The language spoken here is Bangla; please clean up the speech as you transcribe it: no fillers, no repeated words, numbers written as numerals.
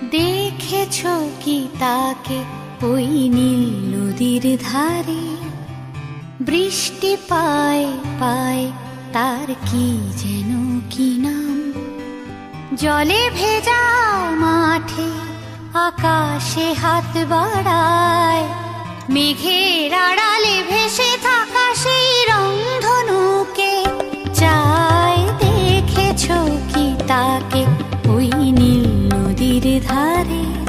দেখেছো কি তাকে ওই নীল নদীর ধারে? বৃষ্টি পায় পায় তার কি যেন কি নাম। জলে ভেজা মাঠে আকাশে হাত বাড়ায়, মেঘের আড়ালে ভেসে থাকা সেই রংধনুকে চায়। দেখেছো কি তাকে ওই নীল নদীর ধারে?